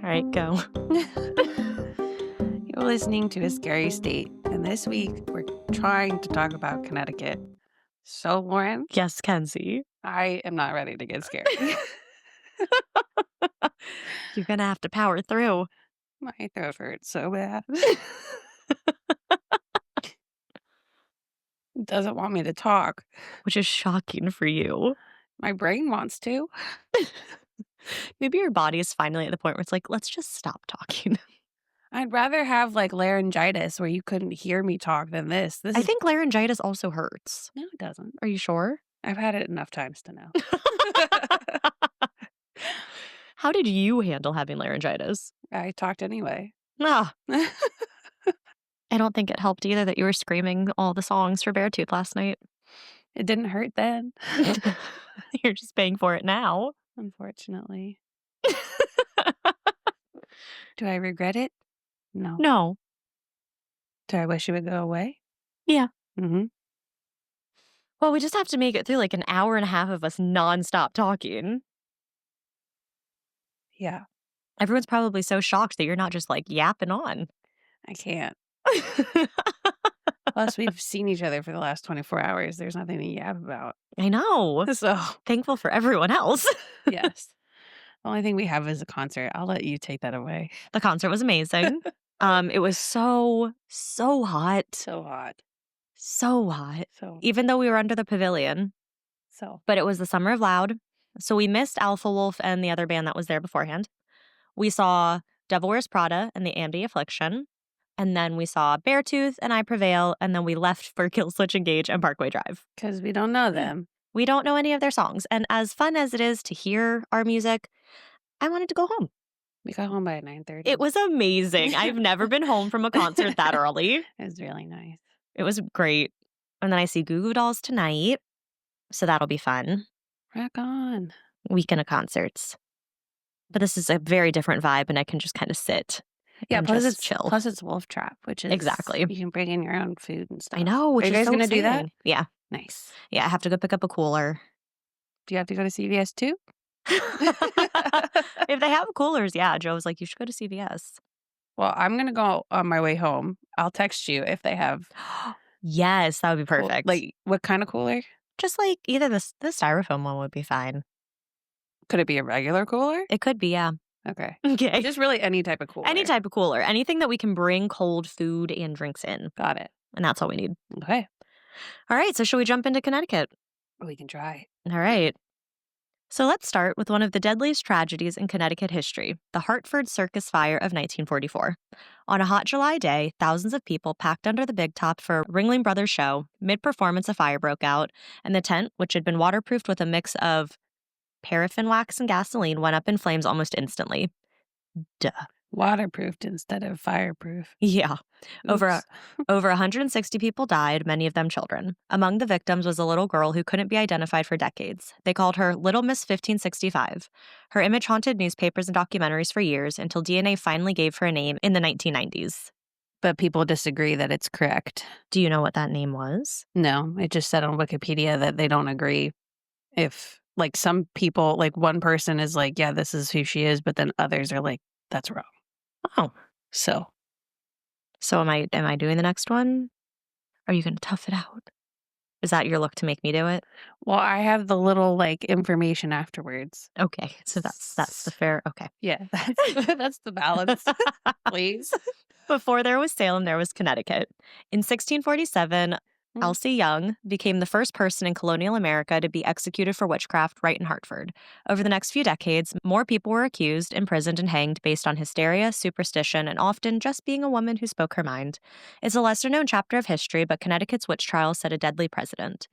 right, go. You're listening to A Scary State, and this week we're trying to talk about Connecticut. So, Lauren, Yes, Kenzie. I am not ready to get scared. You're gonna have to power through. My throat hurts so bad. It doesn't want me to talk. Which is shocking for you. My brain wants to. Maybe your body is finally at the point where it's like, let's just stop talking. I'd rather have like laryngitis where you couldn't hear me talk than this. I think laryngitis also hurts. No, it doesn't. Are you sure? I've had it enough times to know. How did you handle having laryngitis? I talked anyway. Ah, I don't think it helped either that you were screaming all the songs for Beartooth last night. It didn't hurt then, You're just paying for it now. unfortunately. Do I regret it? No. No. Do I wish it would go away? Yeah. Mm-hmm. Well, we just have to make it through like an hour and a half of us nonstop talking. Yeah, Everyone's probably so shocked that you're not just like yapping on. I can't. Plus, we've seen each other for the last 24 hours. There's nothing to yap about. I know. So, Thankful for everyone else. yes. The only thing we have is a concert. I'll let you take that away. The concert was amazing. It was so hot. So hot. So hot. So, Even though we were under the pavilion, so. but it was the Summer of Loud. So we missed Alpha Wolf and the other band that was there beforehand. We saw Devil Wears Prada and the Andy Affliction. And then we saw Beartooth and I Prevail. And then we left for Kill Switch Engage and Parkway Drive. Because we don't know them. We don't know any of their songs. And as fun as it is to hear our music, I wanted to go home. We got home by 9:30. It was amazing. I've never been home from a concert that early. It was really nice. It was great. And then I see Goo Goo Dolls tonight. So that'll be fun. Rock on. Weekend of concerts. But this is a very different vibe, and I can just kind of sit. Yeah, and plus just it's chill. Plus it's Wolf Trap, which is Exactly. You can bring in your own food and stuff. I know. Which Are you is guys so gonna do that? exciting. Yeah. Nice. Yeah, I have to go pick up a cooler. Do you have to go to CVS too? If they have coolers, yeah. Joe was like, you should go to CVS. Well, I'm gonna go on my way home. I'll text you if they have. Yes, that would be perfect. Like, what kind of cooler? Just like either the styrofoam one would be fine. Could it be a regular cooler? It could be, yeah. Okay. Okay. Just really any type of cooler. Any type of cooler. Anything that we can bring cold food and drinks in. Got it. And that's all we need. Okay. All right. So should we jump into Connecticut? We can try. All right. So let's start with one of the deadliest tragedies in Connecticut history, the Hartford Circus Fire of 1944. On a hot July day, thousands of people packed under the big top for a Ringling Brothers show. Mid-performance, a fire broke out, and the tent, which had been waterproofed with a mix of paraffin wax and gasoline, went up in flames almost instantly. Duh. Waterproofed instead of fireproof. Yeah. Over Oops. over 160 people died, many of them children. Among the victims was a little girl who couldn't be identified for decades. They called her Little Miss 1565. Her image haunted newspapers and documentaries for years until DNA finally gave her a name in the 1990s. But people disagree that it's correct. Do you know what that name was? No, it just said on Wikipedia that they don't agree. If, like, some people, like, one person is like, yeah, this is who she is, but then others are like, that's wrong. Oh. So am I doing the next one? Are you going to tough it out? Is that your look to make me do it? well, I have the little, like, information afterwards. Okay. So that's the fair. Okay. Yeah, that's the balance. Please. Before there was Salem, there was Connecticut. In 1647, Elsie Young became the first person in colonial America to be executed for witchcraft right in Hartford. Over the next few decades, more people were accused, imprisoned, and hanged based on hysteria, superstition, and often just being a woman who spoke her mind. It's a lesser-known chapter of history, but Connecticut's witch trial set a deadly precedent.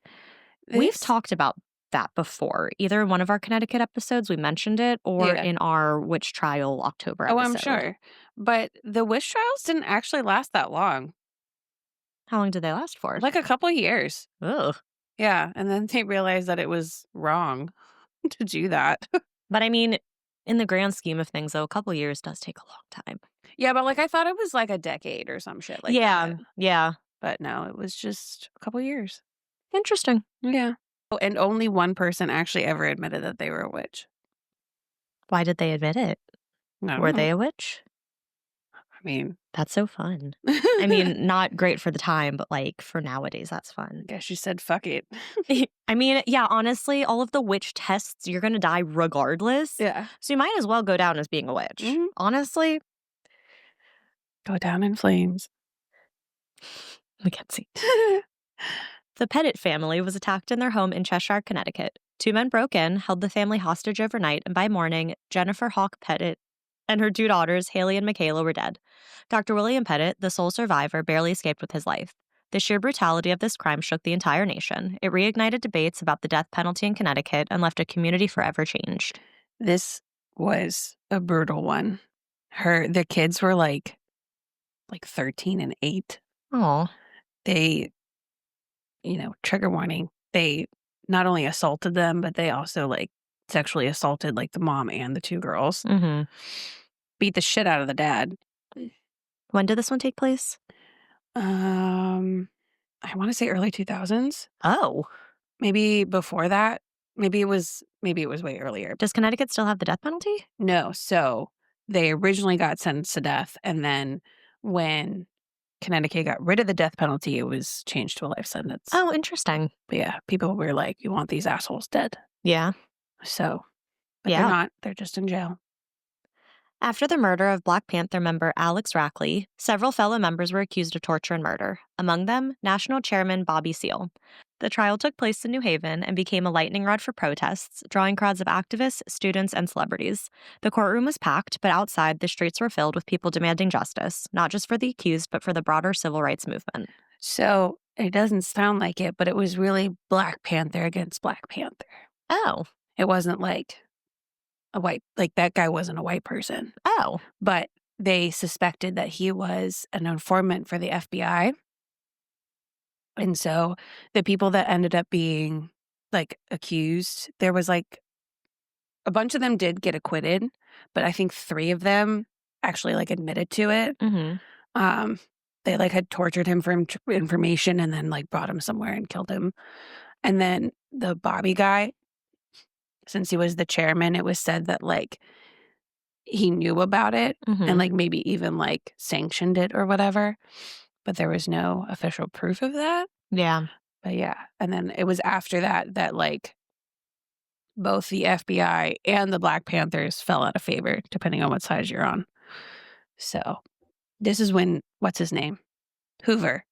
We've talked about that before. Either in one of our Connecticut episodes, we mentioned it, or in our witch trial October episode. Oh, I'm sure. But the witch trials didn't actually last that long. How long did they last for? Like a couple of years. Ugh. Yeah, and then they realized that it was wrong to do that. But I mean, in the grand scheme of things, though, a couple years does take a long time. Yeah, but like I thought it was like a decade or some shit like that. Yeah. But no, it was just a couple years. Interesting. Yeah. Oh, and only one person actually ever admitted that they were a witch. Why did they admit it? I don't Were know. they a witch? I mean, That's so fun. I mean, not great for the time, but, like, for nowadays, that's fun. guess she said, "Fuck it." I mean, yeah, honestly, all of the witch tests, you're gonna die regardless, Yeah. so you might as well go down as being a witch. Mhm. Honestly, Go down in flames. Mackenzie. The Pettit family was attacked in their home in Cheshire, Connecticut. 2 men broke in, held the family hostage overnight, and by morning, Jennifer Hawk Pettit and her 2 daughters, Haley and Michaela, were dead. Dr. William Pettit, the sole survivor, barely escaped with his life. The sheer brutality of this crime shook the entire nation. It reignited debates about the death penalty in Connecticut and left a community forever changed. This was a brutal one. The kids were like 13 and 8. Oh. They, trigger warning, they not only assaulted them, but they also, like, sexually assaulted, like, the mom and the 2 girls. Mm-hmm. Beat the shit out of the dad. When did this one take place? I wanna say early 2000s. Oh. Maybe before that. Maybe it was way earlier. Does Connecticut still have the death penalty? No, so they originally got sentenced to death, and then when Connecticut got rid of the death penalty, it was changed to a life sentence. Oh, interesting. But yeah, people were like, "You want these assholes dead." Yeah. So, but they're Yeah. not. They're just in jail. After the murder of Black Panther member Alex Rackley, several fellow members were accused of torture and murder, among them National Chairman Bobby Seale. The trial took place in New Haven and became a lightning rod for protests, drawing crowds of activists, students, and celebrities. The courtroom was packed, but outside, the streets were filled with people demanding justice, not just for the accused, but for the broader civil rights movement. So, it doesn't sound like it, but it was really Black Panther against Black Panther. Oh. It wasn't like that guy wasn't a white person, Oh. but they suspected that he was an informant for the FBI. And so the people that ended up being, like, accused, there was, like, a bunch of them did get acquitted, but I think 3 of them actually, like, admitted to it. Mm-hmm. They, like, had tortured him for information and then, like, brought him somewhere and killed him. And then the Bobby guy, since he was the chairman, it was said that, like, he knew about it Mm-hmm. and, like, maybe even, like, sanctioned it or whatever, but there was no official proof of that. Yeah. But yeah, and then it was after that, like, both the FBI and the Black Panthers fell out of favor, depending on what side you're on. So, this is when what's his name? Hoover.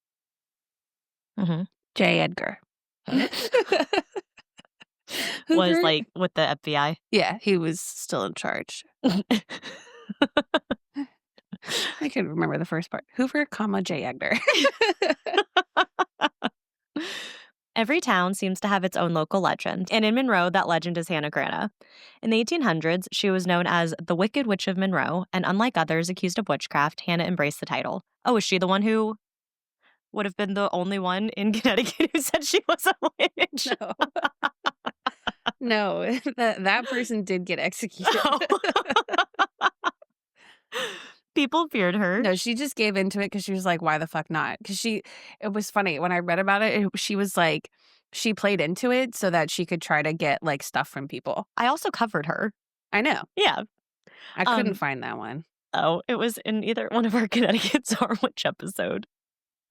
Mm-hmm. J. Edgar. Was Hoover. like with the FBI. Yeah, he was still in charge. I couldn't remember the first part. Hoover, J. Edgar. Every town seems to have its own local legend, and in Monroe, that legend is Hannah Grana. In the 1800s, she was known as the Wicked Witch of Monroe, and unlike others accused of witchcraft, Hannah embraced the title. Oh, is she the one who would have been the only one in Connecticut who said she was a witch? No. No, that person did get executed. Oh. People feared her. No, she just gave into it because she was like, "Why the fuck not?" Because it was funny when I read about it. She was like, she played into it so that she could try to get, like, stuff from people. I also covered her. I know. Yeah. I couldn't find that one. Oh, it was in either one of our Connecticut Czar Witch episode.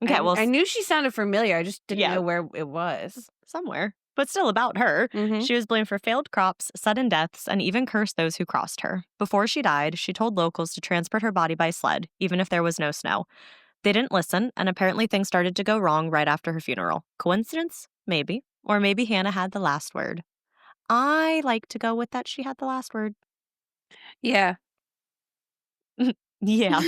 Okay, well, I knew she sounded familiar. I just didn't Yeah. know where it was. somewhere, but still about her. Mhm. She was blamed for failed crops, sudden deaths, and even cursed those who crossed her. Before she died, she told locals to transport her body by sled, even if there was no snow. They didn't listen, and apparently things started to go wrong right after her funeral. Coincidence? Maybe. Or maybe Hannah had the last word. I like to go with that she had the last word. Yeah. Yeah.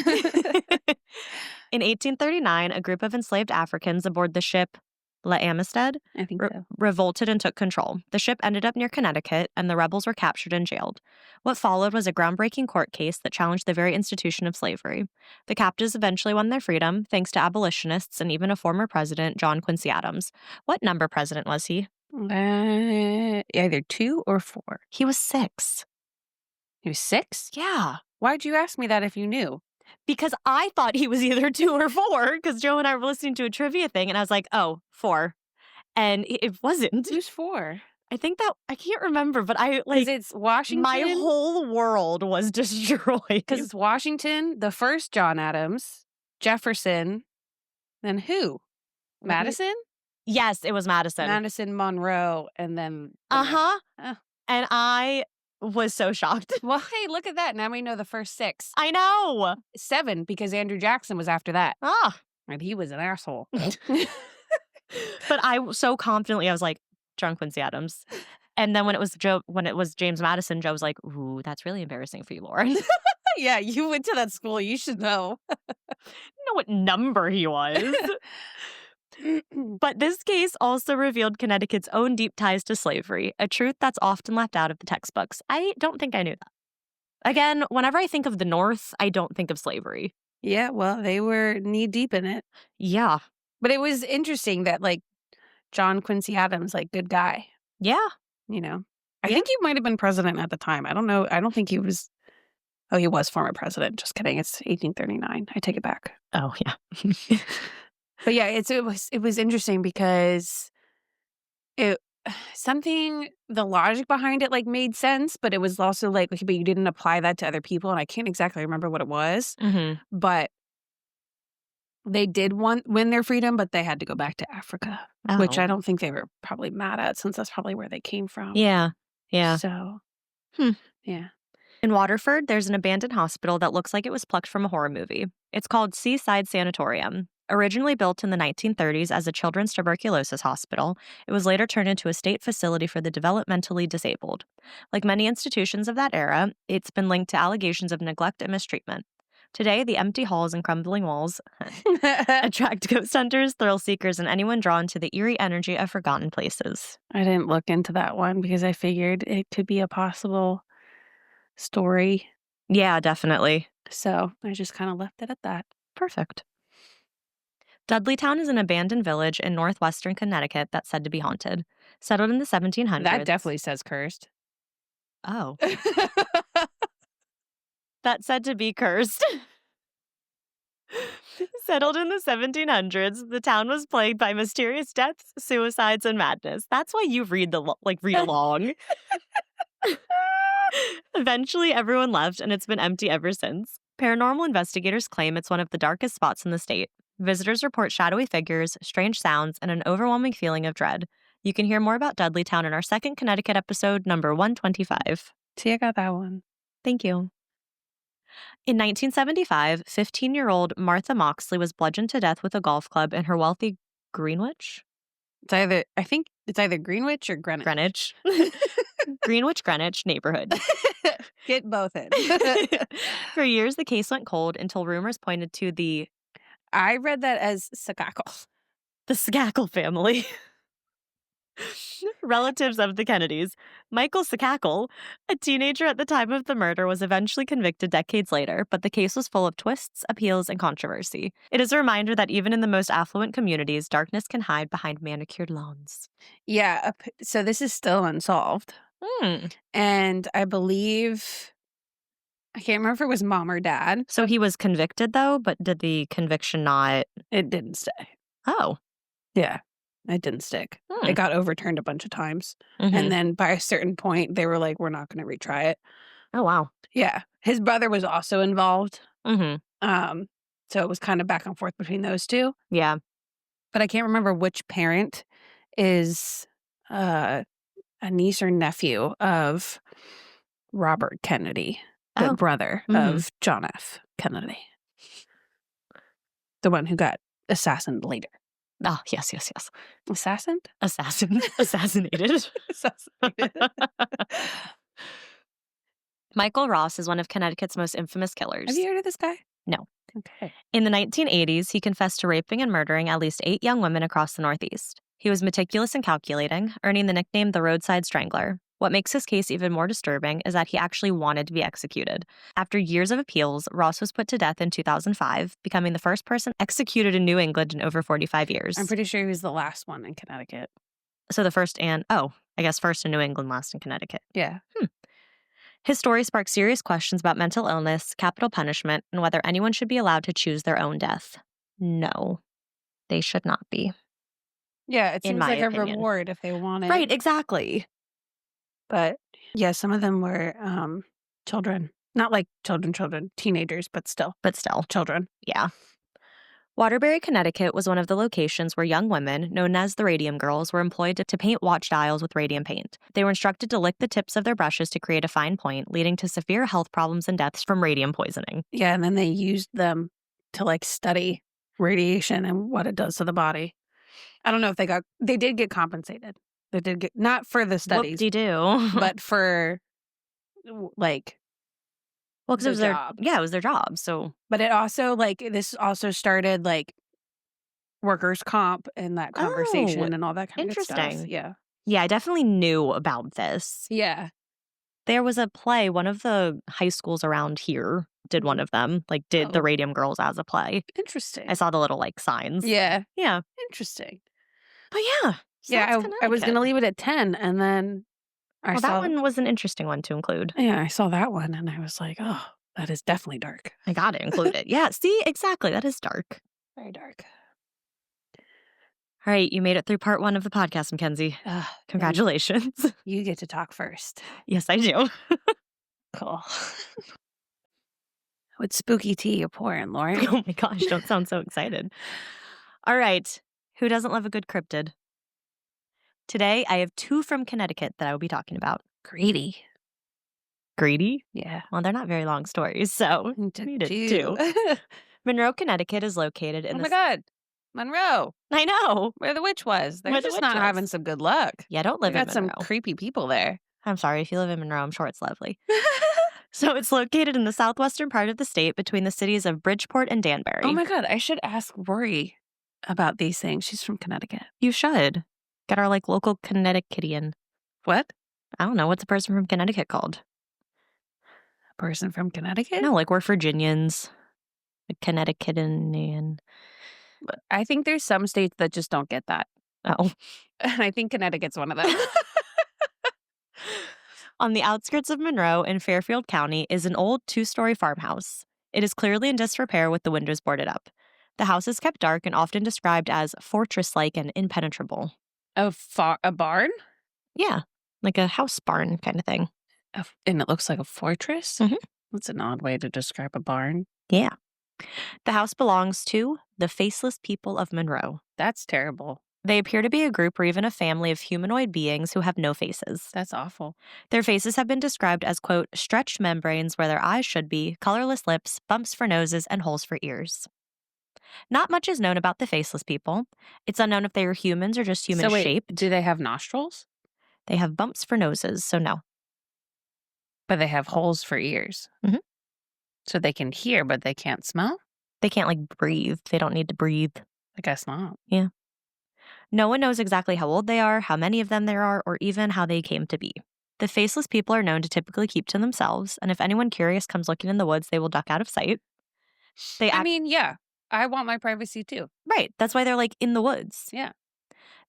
In 1839, a group of enslaved Africans aboard the ship La Amistad I think so. revolted and took control. The ship ended up near Connecticut, and the rebels were captured and jailed. What followed was a groundbreaking court case that challenged the very institution of slavery. The captives eventually won their freedom, thanks to abolitionists and even a former president, John Quincy Adams. What number president was he? Either 2 or 4. He was 6. He was 6? Yeah. Why'd you ask me that if you knew? Because I thought he was either 2 or 4, because Joe and I were listening to a trivia thing, and I was like, oh, 4. And it wasn't. Who's 4? I think that I can't remember, but I Because like it's my Washington. whole world was destroyed. Because it's Washington, the first John Adams, Jefferson, then who? Let me Madison? Yes, it was Madison. Madison, Monroe, and then the next. Uh-huh. Oh. And I was so shocked. Well, hey, look at that. Now we know the first 6. I know. 7, because Andrew Jackson was after that. Ah. And he was an asshole. But so confidently, I was like, John Quincy Adams. And then when it was James Madison, Joe was like, ooh, that's really embarrassing for you, Lauren. Yeah, you went to that school. You should know. Know what number he was. But this case also revealed Connecticut's own deep ties to slavery, a truth that's often left out of the textbooks. I don't think I knew that. Again, whenever I think of the North, I don't think of slavery. Yeah, well, they were knee deep in it. Yeah. But it was interesting that, like, John Quincy Adams, like, good guy, Yeah. you know? I Yeah. think he might have been president at the time. I don't know. I don't think he was. Oh, he was former president. Just kidding. It's 1839. I take it back. Oh, yeah. But yeah, it was interesting because it the logic behind it, like, made sense, but it was also like, okay, but you didn't apply that to other people, and I can't exactly remember what it was. Mhm. But they did win their freedom, but they had to go back to Africa, which Oh. I don't think they were probably mad at, since that's probably where they came from. Yeah. Yeah. So, Hmm. yeah. In Waterford, there's an abandoned hospital that looks like it was plucked from a horror movie. It's called Seaside Sanatorium. Originally built in the 1930s as a children's tuberculosis hospital, it was later turned into a state facility for the developmentally disabled. Like many institutions of that era, it's been linked to allegations of neglect and mistreatment. Today, the empty halls and crumbling walls attract ghost hunters, thrill seekers, and anyone drawn to the eerie energy of forgotten places. I didn't look into that one because I figured it could be a possible story. Yeah, definitely. So I just kind of left it at that. Perfect. Dudleytown is an abandoned village in northwestern Connecticut that's said to be haunted. Settled in the 1700s. That definitely says cursed. Oh. That's said to be cursed. Settled in the 1700s, the town was plagued by mysterious deaths, suicides, and madness. That's why you read read along. Eventually, everyone left, and it's been empty ever since. Paranormal investigators claim it's one of the darkest spots in the state. Visitors report shadowy figures, strange sounds, and an overwhelming feeling of dread. You can hear more about Dudleytown in our second Connecticut episode, number 125. See, I got that one. Thank you. In 1975, 15-year-old Martha Moxley was bludgeoned to death with a golf club in her wealthy Greenwich? I think it's either Greenwich or Greenwich. Greenwich. Greenwich neighborhood. Get both in. For years, the case went cold until rumors pointed to I read that as Sakackle. the Skackle family. Relatives of the Kennedys. Michael Skackle, a teenager at the time of the murder, was eventually convicted decades later, but the case was full of twists, appeals, and controversy. It is a reminder that even in the most affluent communities, darkness can hide behind manicured lawns. Yeah, so this is still unsolved. And I believe, I can't remember if it was mom or dad. So he was convicted, though, but did the conviction not? It didn't stay. Oh. Yeah, it didn't stick. It got overturned a bunch of times. Mhm. And then by a certain point, they were like, we're not going to retry it. Oh, wow. Yeah. His brother was also involved. Mm-hmm. So it was kind of back and forth between those two. Yeah. But I can't remember which parent is a niece or nephew of Robert Kennedy, the Oh. brother Mhm. of John F. Kennedy. The one who got assassinated later. Oh, yes. Assassinated? Assassinated. Assassinated. Michael Ross is one of Connecticut's most infamous killers. Have you heard of this guy? No. Okay. In the 1980s, he confessed to raping and murdering at least 8 young women across the Northeast. He was meticulous and calculating, earning the nickname the Roadside Strangler. What makes his case even more disturbing is that he actually wanted to be executed. After years of appeals, Ross was put to death in 2005, becoming the first person executed in New England in over 45 years. I'm pretty sure he was the last one in Connecticut. So the first in New England, last in Connecticut. Yeah. His story sparked serious questions about mental illness, capital punishment, and whether anyone should be allowed to choose their own death. No, they should not be. Yeah, it In seems my like opinion. a reward if they want it. Right, exactly. But, yeah, some of them were, children. Not like children, teenagers, but still But still, children. yeah. Waterbury, Connecticut was one of the locations where young women, known as the Radium Girls, were employed to paint watch dials with radium paint. They were instructed to lick the tips of their brushes to create a fine point, leading to severe health problems and deaths from radium poisoning. Yeah, and then they used them to, like, study radiation and what it does to the body. I don't know if they did get compensated. They did get not for the studies, Whoop-de-doo. but for, like, Well, because it the was their job. yeah, it was their job. So But it also, like, this also started, like, workers' comp and that oh, conversation and all that kind of good stuff. interesting. Yeah. Yeah, I definitely knew about this. Yeah. There was a play, one of the high schools around here did one Mhm. of them, like, did the Oh, Radium Girls as a play. I interesting. saw the little, like, signs. Yeah. Yeah. Interesting. But yeah, so that's Yeah, I was Connecticut. gonna leave it at 10, and then I Well, that saw one was an interesting one to include. I saw that one, and I was like, "Oh, that is definitely dark." I gotta include it. Yeah, see? Exactly, that is dark. Very dark. Alright, you made it through part 1 of the podcast, Mackenzie. Ugh, then Congratulations. you get to talk first. Yes, I do. Cool. What spooky tea you pouring, Lauren? Oh my gosh, don't sound so excited. Alright, who doesn't love a good cryptid? Today, I have 2 from Connecticut that I will be talking about. Greedy. Greedy? Yeah. Well, they're not very long stories, so You took needed 2. 2. Monroe, Connecticut is located in Oh the my god. Monroe, I know, where the witch was. They're where the just witch not having was. some good luck. Yeah, don't They live in got some Monroe. creepy people there. I'm sorry, if you live in Monroe, I'm sure it's lovely. So it's located in the southwestern part of the state between the cities of Bridgeport and Danbury. Oh my god, I should ask Rory about these things. She's from Connecticut. You should. Get our, like, local Connecticutian. What? I don't know, what's a person from Connecticut called? A person from Connecticut? No, like, we're Virginians. A Connecticutian. But I think there's some states that just don't get that. Oh. And I think Connecticut's one of them. On the outskirts of Monroe in Fairfield County is an old 2-story farmhouse. It is clearly in disrepair with the windows boarded up. The house is kept dark and often described as fortress-like and impenetrable. A barn? Yeah, like a house barn kind of thing. And it looks like a fortress? Mhm. That's an odd way to describe a barn. Yeah. The house belongs to the Faceless People of Monroe. That's terrible. They appear to be a group or even a family of humanoid beings who have no faces. That's awful. Their faces have been described as, quote, stretched membranes where their eyes should be, colorless lips, bumps for noses, and holes for ears. Not much is known about the Faceless People. It's unknown if they are humans or just human So wait, shaped. do they have nostrils? They have bumps for noses, so no. But they have holes for ears. Mhm. So they can hear, but they can't smell? They can't, like, breathe. They don't need to breathe. I guess not. No one knows exactly how old they are, how many of them there are, or even how they came to be. The Faceless People are known to typically keep to themselves, and if anyone curious comes looking in the woods, they will duck out of sight. I mean, yeah. I want my privacy too. Right, that's why they're, like, in the woods. Yeah.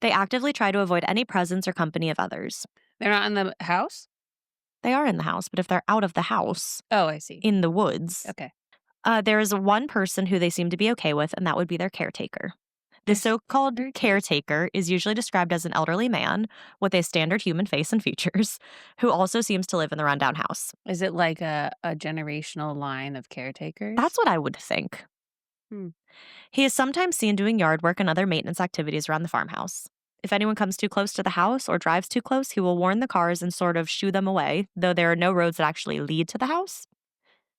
They actively try to avoid any presence or company of others. They're not in the house? They are in the house, but if they're out of the house, Oh, I see. in the woods, Okay. there is one person who they seem to be okay with, and that would be their caretaker. The That's so-called very cute. caretaker is usually described as an elderly man with a standard human face and features, who also seems to live in the rundown house. Is it like a generational line of caretakers? That's what I would think. Hmm. He is sometimes seen doing yard work and other maintenance activities around the farmhouse. If anyone comes too close to the house or drives too close, he will warn the cars and sort of shoo them away, though there are no roads that actually lead to the house.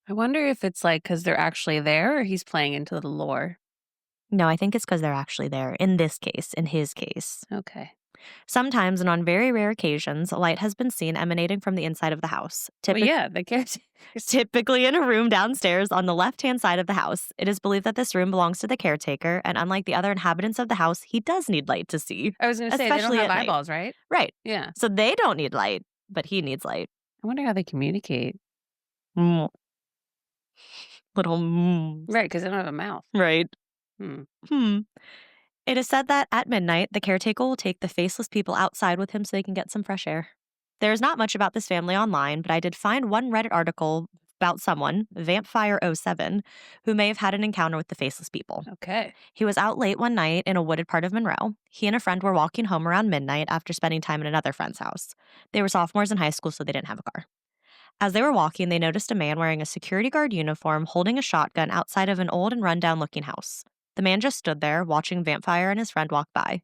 I wonder if it's like because they're actually there or he's playing into the lore. No, I think it's because they're actually there, in this case, in his case. Okay. Sometimes, and on very rare occasions, light has been seen emanating from the inside of the house. Well, yeah, the caretakers. Typically in a room downstairs on the left-hand side of the house. It is believed that this room belongs to the caretaker, and unlike the other inhabitants of the house, he does need light to see. I was going to say, they don't Especially have at night. eyeballs, right? Right. Yeah. So they don't need light, but he needs light. I wonder how they communicate. Mm. Little Right, because they don't have a mouth. Right. Hmm. It is said that at midnight, the caretaker will take the Faceless People outside with him so they can get some fresh air. There is not much about this family online, but I did find one Reddit article about someone, Vampire07, who may have had an encounter with the Faceless People. Okay. He was out late one night in a wooded part of Monroe. He and a friend were walking home around midnight after spending time at another friend's house. They were sophomores in high school, so they didn't have a car. As they were walking, they noticed a man wearing a security guard uniform holding a shotgun outside of an old and rundown looking house. The man just stood there, watching Vampire and his friend walk by.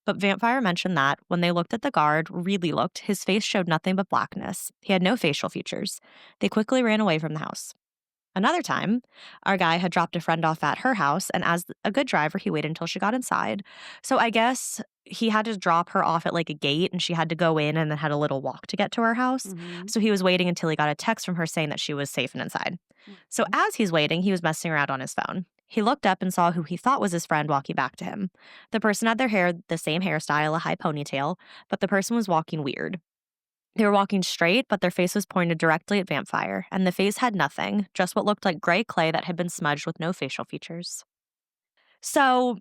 But Vampire mentioned that, when they looked at the guard, really looked, his face showed nothing but blackness. He had no facial features. They quickly ran away from the house. Another time, our guy had dropped a friend off at her house, and as a good driver, he waited until she got inside. So I guess he had to drop her off at like a gate, and she had to go in and then had a little walk to get to her house. Mhm. So he was waiting until he got a text from her saying that she was safe and inside. So as he's waiting, he was messing around on his phone. He looked up and saw who he thought was his friend walking back to him. The person had their hair the same hairstyle, a high ponytail, but the person was walking weird. They were walking straight, but their face was pointed directly at Vampire, and the face had nothing, just what looked like gray clay that had been smudged with no facial features. So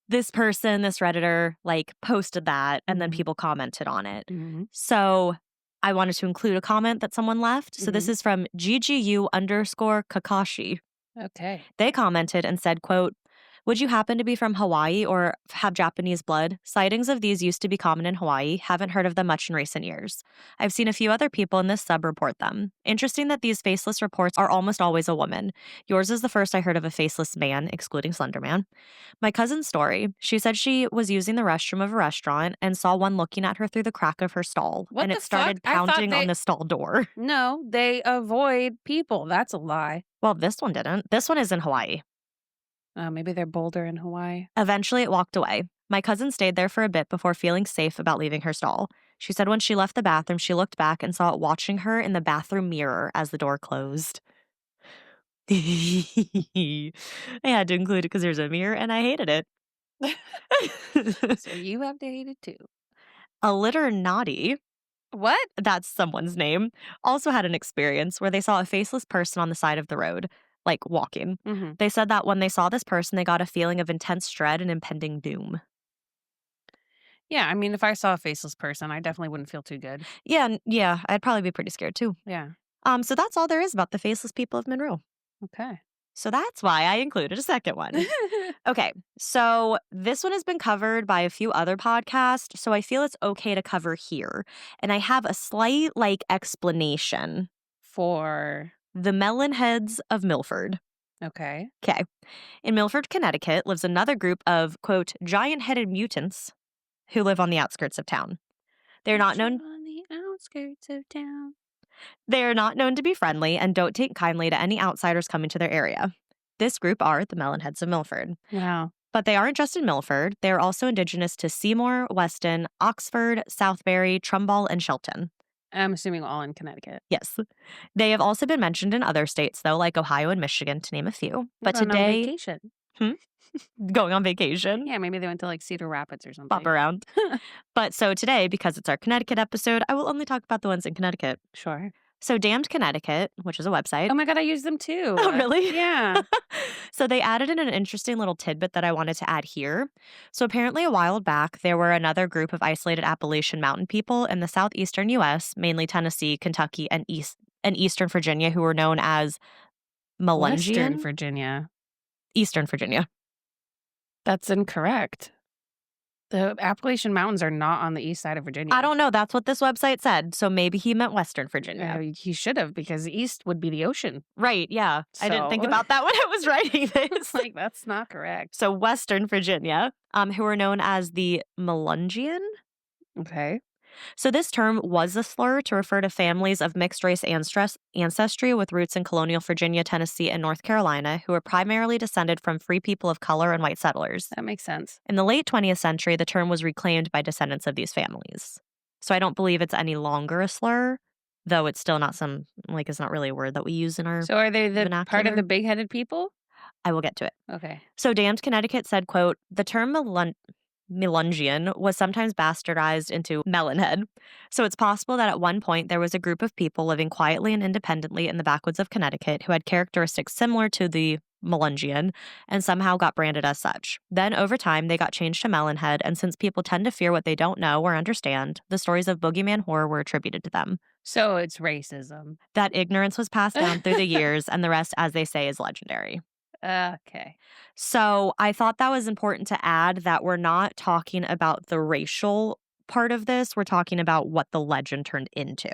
this person, this Redditor, like posted that, and then Mhm. people commented on it. Mhm. So I wanted to include a comment that someone left. So this Mhm. is from GGU_Kakashi. Okay. They commented and said, quote, "Would you happen to be from Hawaii or have Japanese blood? Sightings of these used to be common in Hawaii. Haven't heard of them much in recent years. I've seen a few other people in this sub report them. Interesting that these faceless reports are almost always a woman. Yours is the first I heard of a faceless man, excluding Slenderman. My cousin's story, she said she was using the restroom of a restaurant and saw one looking at her through the crack of her stall, What and the it started fuck? I thought pounding on they the stall door." No, they avoid people. That's a lie. Well, this one didn't. This one is in Hawaii. Maybe they're bolder in Hawaii. Eventually, it walked away. My cousin stayed there for a bit before feeling safe about leaving her stall. She said when she left the bathroom, she looked back and saw it watching her in the bathroom mirror as the door closed. I had to include it because there's a mirror and I hated it. So you have to hate it too. A litter naughty, What? that's someone's name, also had an experience where they saw a faceless person on the side of the road, like walking. Mhm. They said that when they saw this person, they got a feeling of intense dread and impending doom. Yeah, I mean, if I saw a faceless person, I definitely wouldn't feel too good. Yeah, I'd probably be pretty scared too. Yeah. So that's all there is about the Faceless People of Monroe. Okay. So that's why I included a second one. Okay, so this one has been covered by a few other podcasts, so I feel it's okay to cover here. And I have a slight explanation. For The Melonheads of Milford. okay. Okay. In Milford, Connecticut lives another group of, quote, giant-headed mutants who live on the outskirts of town. They're not known on the outskirts of town. They are not known to be friendly and don't take kindly to any outsiders coming to their area. This group are the Melonheads of Milford. Wow. But they aren't just in Milford. They are also indigenous to Seymour, Weston, Oxford, Southbury, Trumbull, and Shelton. I'm assuming all in Connecticut. Yes. They have also been mentioned in other states, though, like Ohio and Michigan, to name a few. But Going on today, vacation. going on vacation, Yeah, maybe they went to like Cedar Rapids or pop something. around. But so today, because it's our Connecticut episode, I will only talk about the ones in Connecticut. Sure. So Damned Connecticut, which is a website. Oh my God, I use them too. Oh, really? Yeah. So they added in an interesting little tidbit that I wanted to add here. So apparently a while back, there were another group of isolated Appalachian mountain people in the southeastern U.S., mainly Tennessee, Kentucky, and Eastern Virginia, who were known as Western Melungeon. Virginia. Eastern Virginia. That's incorrect. The Appalachian Mountains are not on the east side of Virginia. I don't know. That's what this website said. So maybe he meant Western Virginia. He should have, because the east would be the ocean. Right, yeah. I didn't think So- about that when I was writing this. It's like, that's not correct. So Western Virginia, who are known as the Melungeon. Okay. So this term was a slur to refer to families of mixed race ancestry with roots in colonial Virginia, Tennessee, and North Carolina who were primarily descended from free people of color and white settlers. That makes sense. In the late 20th century, the term was reclaimed by descendants of these families. So I don't believe it's any longer a slur, though it's still not it's not really a word that we use in our So are they the part vernacular. of the big-headed people? I will get to it. Okay. So Damned Connecticut said, quote, the term Melungeon was sometimes bastardized into Melonhead. So it's possible that at one point there was a group of people living quietly and independently in the backwoods of Connecticut who had characteristics similar to the Melungian, and somehow got branded as such. Then, over time, they got changed to Melonhead, and since people tend to fear what they don't know or understand, the stories of boogeyman horror were attributed to them. So it's racism. That ignorance was passed down through the years, and the rest, as they say, is legendary. Okay. So I thought that was important to add that we're not talking about the racial part of this. We're talking about what the legend turned into.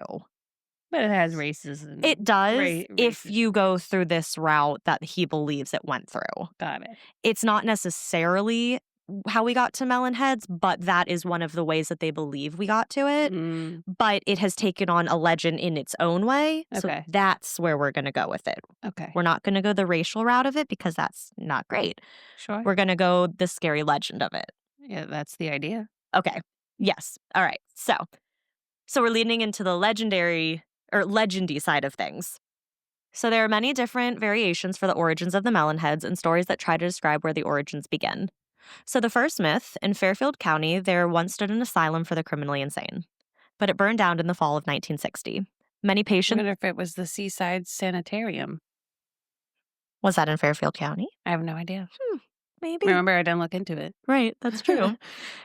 But it has racism. It does if racism. you go through this route that he believes it went through. Got it. It's not necessarily how we got to Melonheads, but that is one of the ways that they believe we got to it. Mm, But it has taken on a legend in its own way. So Okay. that's where we're going to go with it. okay. We're not going to go the racial route of it because that's not great. Sure. We're going to go the scary legend of it. Yeah, that's the idea. Okay. Yes. All right. So we're leaning into the legendary or legendy side of things. So there are many different variations for the origins of the Melonheads and stories that try to describe where the origins begin. So the first myth, in Fairfield County, there once stood an asylum for the criminally insane, but it burned down in the fall of 1960. Many I patients... wonder if it was the Seaside Sanitarium. Was that in Fairfield County? I have no idea. Maybe. Remember, I didn't look into it. Right, that's true.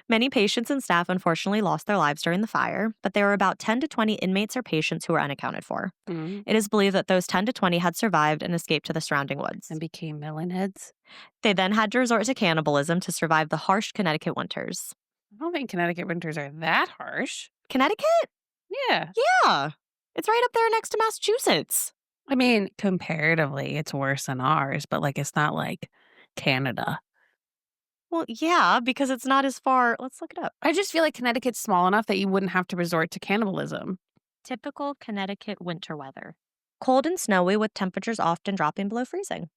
Many patients and staff unfortunately lost their lives during the fire, but there were about 10 to 20 inmates or patients who were unaccounted for. Mhm. It is believed that those 10 to 20 had survived and escaped to the surrounding woods. And became Melonheads. They then had to resort to cannibalism to survive the harsh Connecticut winters. I don't think Connecticut winters are that harsh. Connecticut? Yeah. Yeah. It's right up there next to Massachusetts. I mean, comparatively, it's worse than ours, but like it's not like Canada. Well, yeah, because it's not as far. Let's look it up. I just feel like Connecticut's small enough that you wouldn't have to resort to cannibalism. Typical Connecticut winter weather. Cold and snowy with temperatures often dropping below freezing.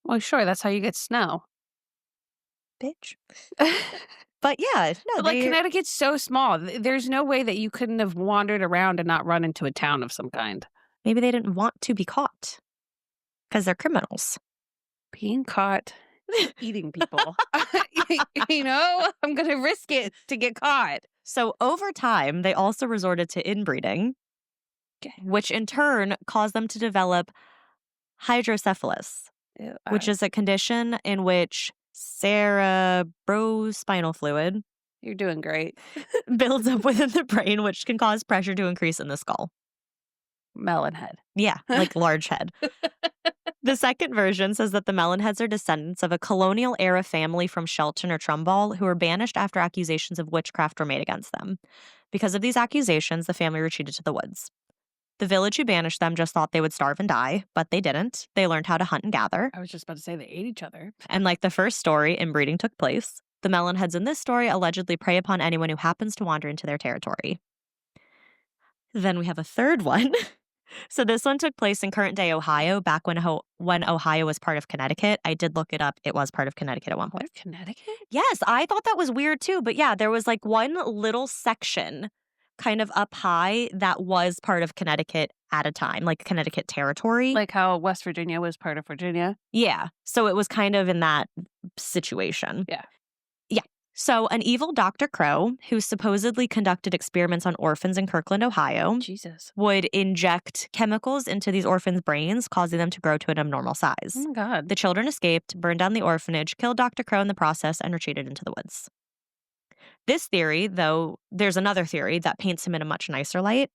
Well, sure, that's how you get snow. Bitch. But yeah, no, But like Connecticut's so small. There's no way that you couldn't have wandered around and not run into a town of some kind. maybe they didn't want to be caught because they're criminals. Being caught eating people. You know, I'm going to risk it to get caught. So over time, they also resorted to inbreeding, which in turn caused them to develop hydrocephalus, which is a condition in which cerebrospinal fluid You're doing great. builds up within the brain, which can cause pressure to increase in the skull. Melonhead. Yeah, like large head. The second version says that the Melonheads are descendants of a colonial-era family from Shelton or Trumbull who were banished after accusations of witchcraft were made against them. Because of these accusations, the family retreated to the woods. The village who banished them just thought they would starve and die, but they didn't. They learned how to hunt and gather. I was just about to say they ate each other. And like the first story, inbreeding took place. The Melonheads in this story allegedly prey upon anyone who happens to wander into their territory. Then we have a third one. So this one took place in current-day Ohio, back when Ohio was part of Connecticut. I did look it up. It was part of Connecticut at one point. Connecticut? Yes, I thought that was weird too. But yeah, there was like one little section kind of up high that was part of Connecticut at a time, like Connecticut territory. Like how West Virginia was part of Virginia? Yeah. So it was kind of in that situation. Yeah. Yeah. So an evil Dr. Crow, who supposedly conducted experiments on orphans in Kirkland, Ohio, Jesus. would inject chemicals into these orphans' brains, causing them to grow to an abnormal size. Oh my God. The children escaped, burned down the orphanage, killed Dr. Crow in the process, and retreated into the woods. This theory, though, there's another theory that paints him in a much nicer light.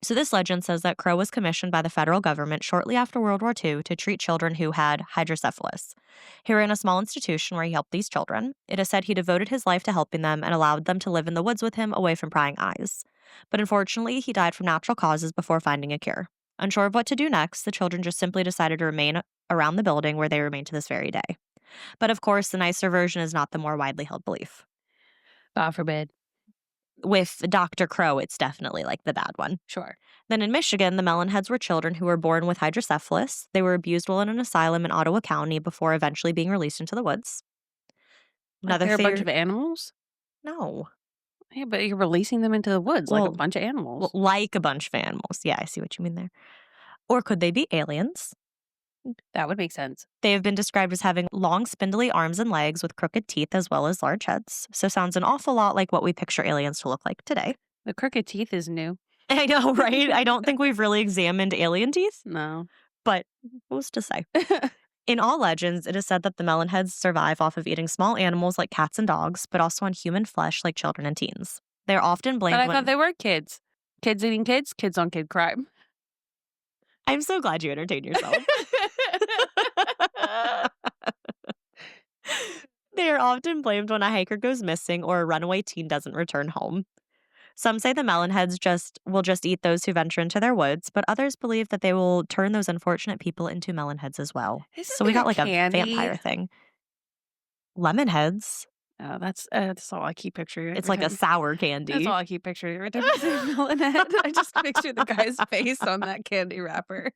So this legend says that Crow was commissioned by the federal government shortly after World War II to treat children who had hydrocephalus. He ran a small institution where he helped these children. It is said he devoted his life to helping them and allowed them to live in the woods with him away from prying eyes. But unfortunately, he died from natural causes before finding a cure. Unsure of what to do next, the children just simply decided to remain around the building where they remain to this very day. But of course, the nicer version is not the more widely held belief. God forbid. With Dr. Crow, it's definitely like the bad one. Sure. Then in Michigan, the Melonheads were children who were born with hydrocephalus. They were abused while in an asylum in Ottawa County before eventually being released into the woods. Another they're a bunch of animals? No. Yeah, but you're releasing them into the woods like a bunch of animals. Well, like a bunch of animals. Yeah, I see what you mean there. Or could they be aliens? That would make sense. They have been described as having long, spindly arms and legs with crooked teeth as well as large heads. So sounds an awful lot like what we picture aliens to look like today. The crooked teeth is new. I know, right? I don't think we've really examined alien teeth. No. But who's to say? In all legends, it is said that the Melonheads survive off of eating small animals like cats and dogs, but also on human flesh like children and teens. They are often But blamed I thought when. they were kids. Kids eating kids, kids on kid crime. I'm so glad you entertained yourself. They are often blamed when a hiker goes missing or a runaway teen doesn't return home. Some say the Melonheads will just eat those who venture into their woods, but others believe that they will turn those unfortunate people into Melonheads as well. Isn't So we there got like a candy? vampire thing. Lemonheads. Oh, that's all I keep picturing. It's every like a time. sour That's candy. all I keep picturing every time I say Melonhead. I just picture the guy's face on that candy wrapper.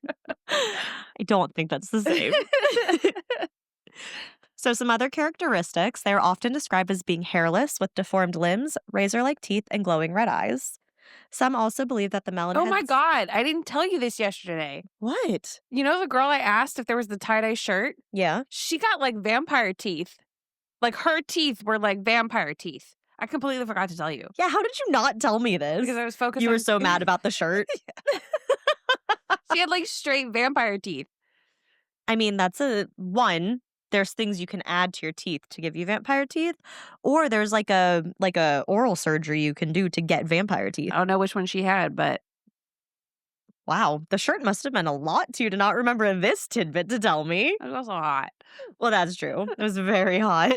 I don't think that's the same. So some other characteristics, they are often described as being hairless with deformed limbs, razor-like teeth, and glowing red eyes. Some also believe that the Melonheads. Oh my God, I didn't tell you this yesterday. What? You know the girl I asked if there was the tie-dye shirt? Yeah. She got like vampire teeth. Like her teeth were like vampire teeth. I completely forgot to tell you. Yeah, how did you not tell me this? Because I was focused You on were so mad about the shirt. She had like straight vampire teeth. I mean, that's there's things you can add to your teeth to give you vampire teeth, or there's like a oral surgery you can do to get vampire teeth. I don't know which one she had, but Wow, the shirt must have meant a lot to you to not remember this tidbit to tell me. it was also hot. Well, that's true. It was very hot.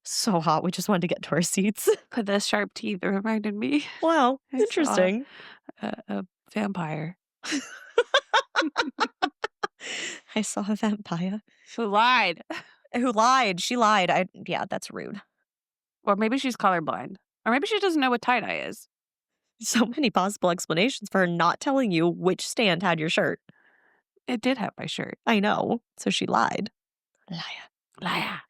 So hot, we just wanted to get to our seats. But the sharp teeth reminded me Wow, I saw interesting. a vampire I saw a vampire. who lied. Who lied? She lied. Yeah, that's rude. Or maybe she's colorblind. Or maybe she doesn't know what tie-dye is. So many possible explanations for her not telling you which stand had your shirt. It did have my shirt. I know. So she lied. Liar.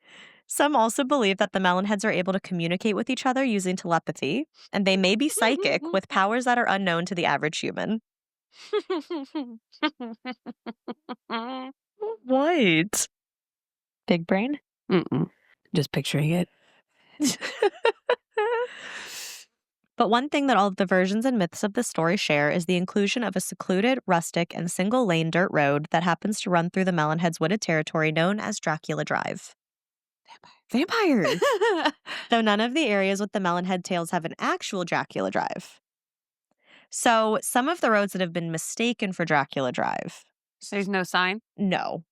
Some also believe that the Melonheads are able to communicate with each other using telepathy, and they may be psychic with powers that are unknown to the average human. What? Big brain? Mm-mm. Just picturing it. But one thing that all of the versions and myths of the story share is the inclusion of a secluded, rustic, and single-lane dirt road that happens to run through the Melonheads' wooded territory known as Dracula Drive. Vampires! Though none of the areas with the Melonhead tales have an actual Dracula Drive. So some of the roads that have been mistaken for Dracula Drive. There's no sign? No.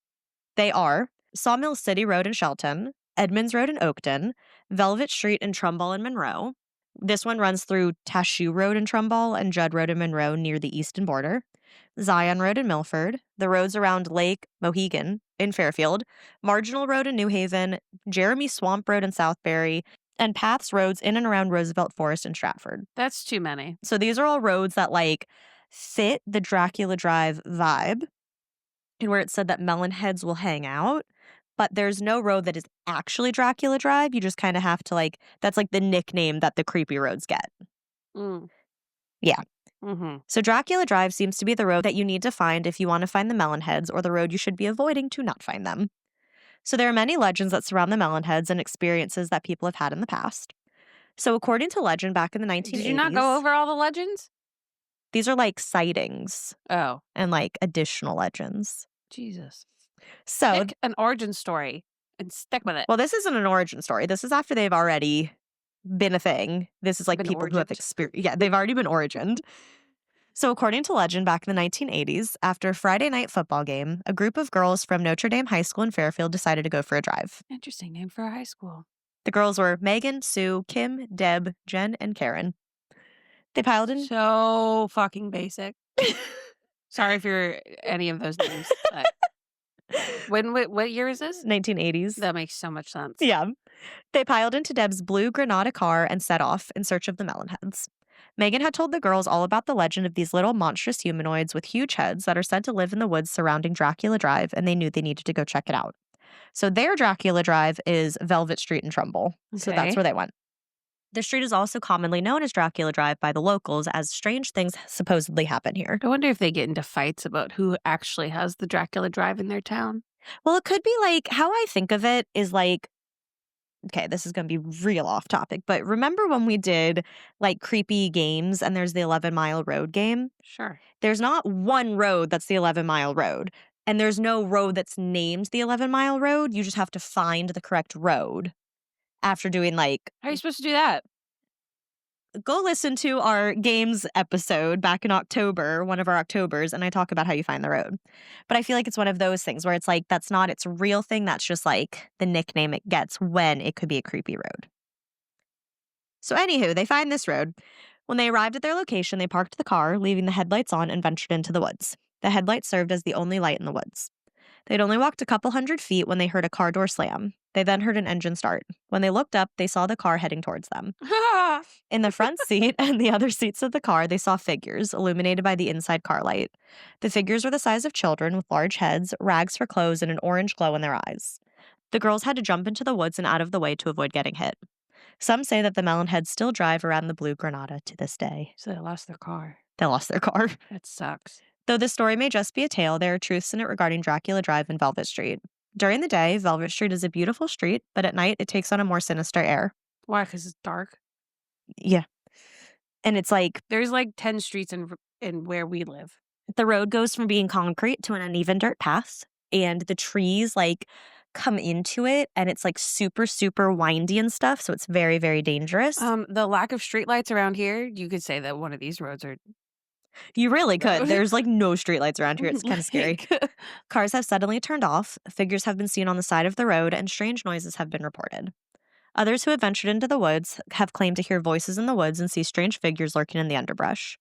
They are Sawmill City Road in Shelton, Edmonds Road in Oakton, Velvet Street in Trumbull and Monroe. This one runs through Tashu Road in Trumbull and Judd Road in Monroe near the eastern border, Zion Road in Milford, the roads around Lake Mohegan in Fairfield, Marginal Road in New Haven, Jeremy Swamp Road in Southbury, and paths roads in and around Roosevelt Forest in Stratford. That's too many. So these are all roads that like fit the Dracula Drive vibe, and where it said that Melonheads will hang out. But there's no road that is actually Dracula Drive. You just kind of have to like, that's like the nickname that the creepy roads get. Mm. Yeah. Mm-hmm. So Dracula Drive seems to be the road that you need to find if you want to find the Melonheads, or the road you should be avoiding to not find them. So there are many legends that surround the Melonheads and experiences that people have had in the past. So according to legend, back in the 1980s... Did you not go over all the legends? These are like sightings. Oh. And like additional legends. Jesus. So Pick an origin story and stick with it. Well, this isn't an origin story. This is after they've already been a thing. This is like Been people who have origined. experienced. Yeah, they've already been origined. So according to legend, back in the 1980s, after a Friday night football game, a group of girls from Notre Dame High School in Fairfield decided to go for a drive. Interesting name for a high school. The girls were Megan, Sue, Kim, Deb, Jen, and Karen. They piled in. So fucking basic. Sorry if you're any of those names. But what year is this? 1980s. That makes so much sense. Yeah. They piled into Deb's blue Granada car and set off in search of the Melonheads. Megan had told the girls all about the legend of these little monstrous humanoids with huge heads that are said to live in the woods surrounding Dracula Drive, and they knew they needed to go check it out. So their Dracula Drive is Velvet Street in Trumbull. So that's Okay. where they went. The street is also commonly known as Dracula Drive by the locals, as strange things supposedly happen here. I wonder if they get into fights about who actually has the Dracula Drive in their town. Well, it could be like, how I think of it is like, okay, this is going to be real off topic, but remember when we did like creepy games and there's the 11 Mile Road game? Sure. There's not one road that's the 11 Mile Road. And there's no road that's named the 11-mile road. You just have to find the correct road after doing like. How are you supposed to do that? Go listen to our games episode back in October, one of our Octobers, and I talk about how you find the road. But I feel like it's one of those things where it's like, that's not its real thing. That's just like the nickname it gets when it could be a creepy road. So anywho, they find this road. When they arrived at their location, they parked the car, leaving the headlights on and ventured into the woods. The headlights served as the only light in the woods. They'd only walked a couple hundred feet when they heard a car door slam. They then heard an engine start. When they looked up, they saw the car heading towards them. In the front seat and the other seats of the car, they saw figures illuminated by the inside car light. The figures were the size of children with large heads, rags for clothes, and an orange glow in their eyes. The girls had to jump into the woods and out of the way to avoid getting hit. Some say that the Melonheads still drive around the Blue Granada to this day. So they lost their car. They lost their car. That sucks. Though this story may just be a tale, there are truths in it regarding Dracula Drive and Velvet Street. During the day, Velvet Street is a beautiful street, but at night it takes on a more sinister air. Why? Because it's dark? Yeah. And it's like, There's like 10 streets in where we live. the road goes from being concrete to an uneven dirt path, and the trees like come into it, and it's like super, super windy and stuff, so it's very, very dangerous. The lack of streetlights around here, you could say that one of these roads are... You really could. There's like no streetlights around here. It's kind of scary. Like- Cars have suddenly turned off, figures have been seen on the side of the road, and strange noises have been reported. Others who have ventured into the woods have claimed to hear voices in the woods and see strange figures lurking in the underbrush.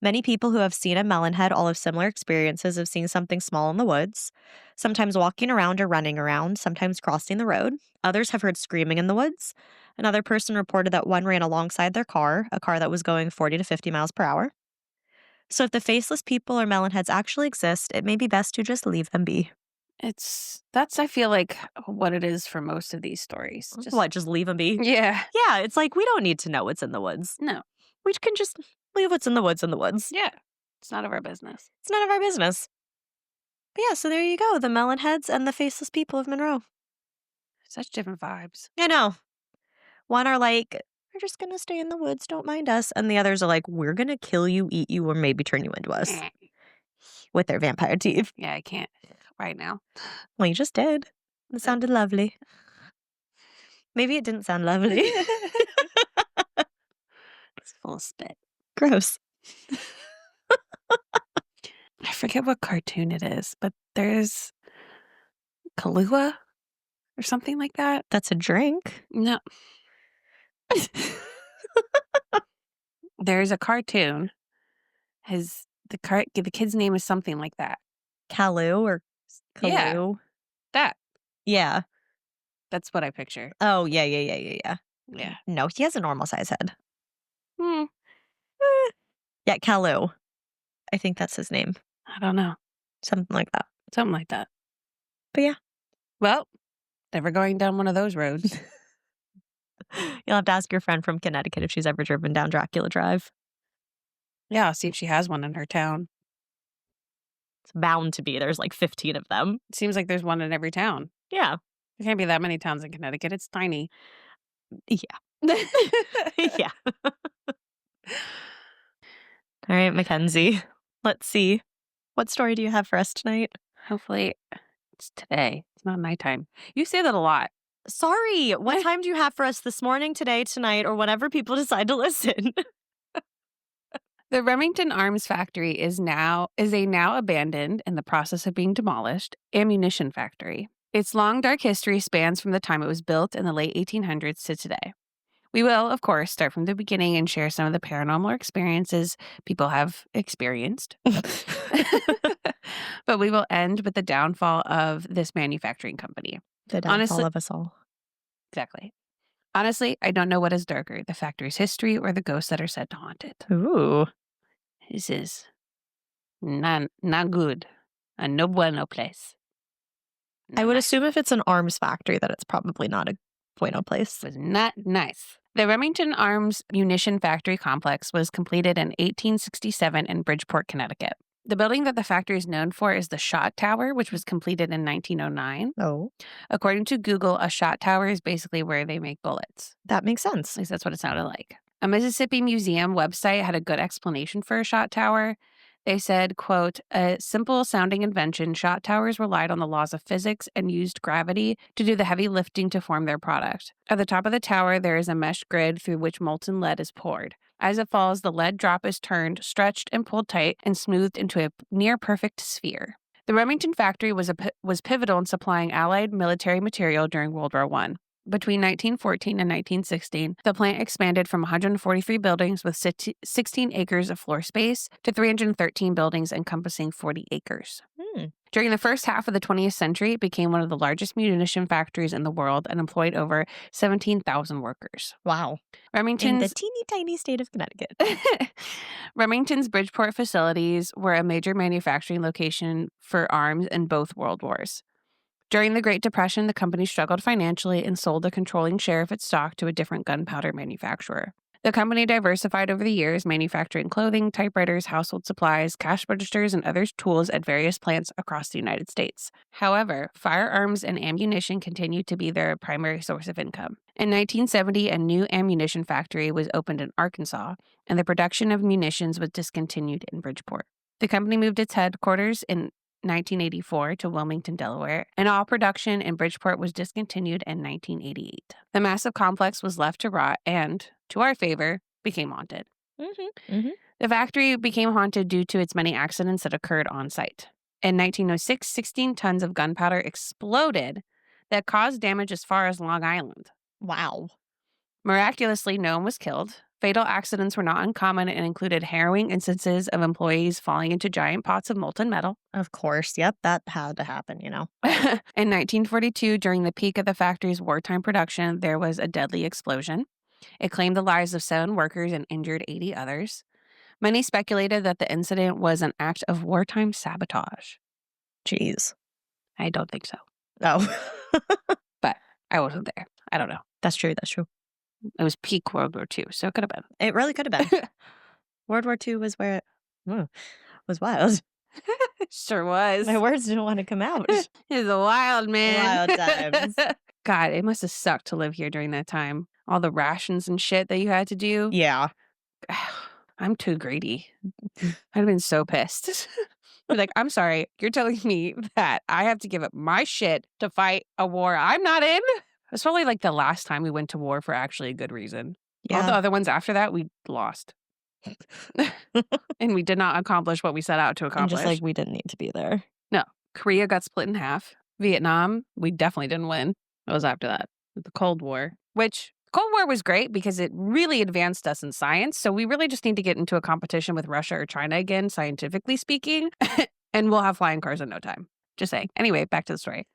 Many people who have seen a Melonhead all have similar experiences of seeing something small in the woods, sometimes walking around or running around, sometimes crossing the road. Others have heard screaming in the woods. Another person reported that one ran alongside their car, a car that was going 40 to 50 miles per hour. So if the Faceless People or Melonheads actually exist, it may be best to just leave them be. That's I feel like what it is for most of these stories. Just leave them be? Yeah. Yeah, it's like we don't need to know what's in the woods. No. We can just leave what's in the woods in the woods. Yeah. It's none of our business. It's none of our business. But yeah, so there you go. The Melonheads and the Faceless People of Monroe. Such different vibes. I know. One are like, we're just going to stay in the woods, don't mind us. And the others are like, we're going to kill you, eat you, or maybe turn you into us with their vampire teeth. Yeah, I can't right now. Well, you just did. It sounded lovely. Maybe it didn't sound lovely. It's full of spit. Gross. I forget what cartoon it is, but there's Kahlua or something like that. That's a drink. No. There's a cartoon. The kid's name is something like that. Kalu or Kalu. Yeah. That. Yeah. That's what I picture. Oh, yeah. Yeah. No, he has a normal size head. Hmm. Yeah, Kalu. I think that's his name. I don't know. Something like that. Something like that. But yeah. Well, never going down one of those roads. You'll have to ask your friend from Connecticut if she's ever driven down Dracula Drive. Yeah, I'll see if she has one in her town. It's bound to be. There's like 15 of them. It seems like there's one in every town. Yeah. There can't be that many towns in Connecticut. It's tiny. Yeah. Yeah. All right, Mackenzie. Let's see. What story do you have for us tonight? Hopefully it's today. It's not nighttime. You say that a lot. Sorry. What time do you have for us this morning, today, tonight, or whenever people decide to listen? The Remington Arms Factory is a now abandoned, in the process of being demolished, ammunition factory. Its long, dark history spans from the time it was built in the late 1800s to today. We will, of course, start from the beginning and share some of the paranormal experiences people have experienced. But we will end with the downfall of this manufacturing company. The downfall of us all. Exactly. Honestly, I don't know what is darker, the factory's history or the ghosts that are said to haunt it. Ooh. This is not good. A no bueno place. I would assume if it's an arms factory that it's probably not a bueno place. It was not nice. The Remington Arms Munition Factory complex was completed in 1867 in Bridgeport, Connecticut. The building that the factory is known for is the Shot Tower, which was completed in 1909. Oh. According to Google, a shot tower is basically where they make bullets. That makes sense. At least that's what it sounded like. A Mississippi Museum website had a good explanation for a shot tower. They said, quote, a simple-sounding invention, shot towers relied on the laws of physics and used gravity to do the heavy lifting to form their product. At the top of the tower, there is a mesh grid through which molten lead is poured. As it falls, the lead drop is turned, stretched, and pulled tight and smoothed into a near-perfect sphere. The Remington factory was pivotal in supplying Allied military material during World War I. Between 1914 and 1916, the plant expanded from 143 buildings with 16 acres of floor space to 313 buildings encompassing 40 acres. During the first half of the 20th century, it became one of the largest munition factories in the world and employed over 17,000 workers. Wow. Remington's In the teeny tiny state of Connecticut. Remington's Bridgeport facilities were a major manufacturing location for arms in both World Wars. During the Great Depression, the company struggled financially and sold a controlling share of its stock to a different gunpowder manufacturer. The company diversified over the years, manufacturing clothing, typewriters, household supplies, cash registers, and other tools at various plants across the United States. However, firearms and ammunition continued to be their primary source of income. In 1970, a new ammunition factory was opened in Arkansas, and the production of munitions was discontinued in Bridgeport. The company moved its headquarters in 1984 to Wilmington, Delaware, and all production in Bridgeport was discontinued in 1988. The massive complex was left to rot and, to our favor, became haunted. The factory became haunted due to its many accidents that occurred on site. In 1906, 16 tons of gunpowder exploded that caused damage as far as Long Island. Wow. Miraculously, no one was killed. Fatal accidents were not uncommon and included harrowing instances of employees falling into giant pots of molten metal. Of course. Yep. That had to happen, In 1942, during the peak of the factory's wartime production, there was a deadly explosion. It claimed the lives of 7 workers and injured 80 others. Many speculated that the incident was an act of wartime sabotage. Jeez. I don't think so. Oh. But I wasn't there. I don't know. That's true. That's true. It was peak World War II, so it could have been. It really could have been. World War II was where it was wild. Sure was. My words didn't want to come out. It was a wild, man. Wild times. God, it must have sucked to live here during that time. All the rations and shit that you had to do. Yeah. I'm too greedy. I'd have been so pissed. Like, I'm sorry, you're telling me that I have to give up my shit to fight a war I'm not in? It's probably like the last time we went to war for actually a good reason. Yeah. All the other ones after that, we lost. And we did not accomplish what we set out to And accomplish. just like we didn't need to be there. No. Korea got split in half. Vietnam, we definitely didn't win. It was after that. The Cold War, which Cold War was great because it really advanced us in science. So we really just need to get into a competition with Russia or China again, scientifically speaking. And we'll have flying cars in no time. Just saying. Anyway, back to the story.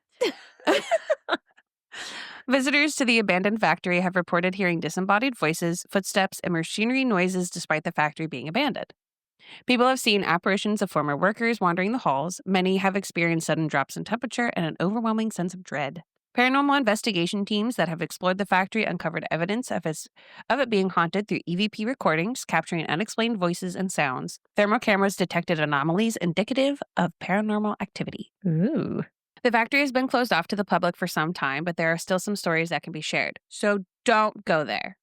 Visitors to the abandoned factory have reported hearing disembodied voices, footsteps, and machinery noises despite the factory being abandoned. People have seen apparitions of former workers wandering the halls. Many have experienced sudden drops in temperature and an overwhelming sense of dread. Paranormal investigation teams that have explored the factory uncovered evidence of it being haunted through EVP recordings, capturing unexplained voices and sounds. Thermal cameras detected anomalies indicative of paranormal activity. Ooh. The factory has been closed off to the public for some time, but there are still some stories that can be shared. So don't go there.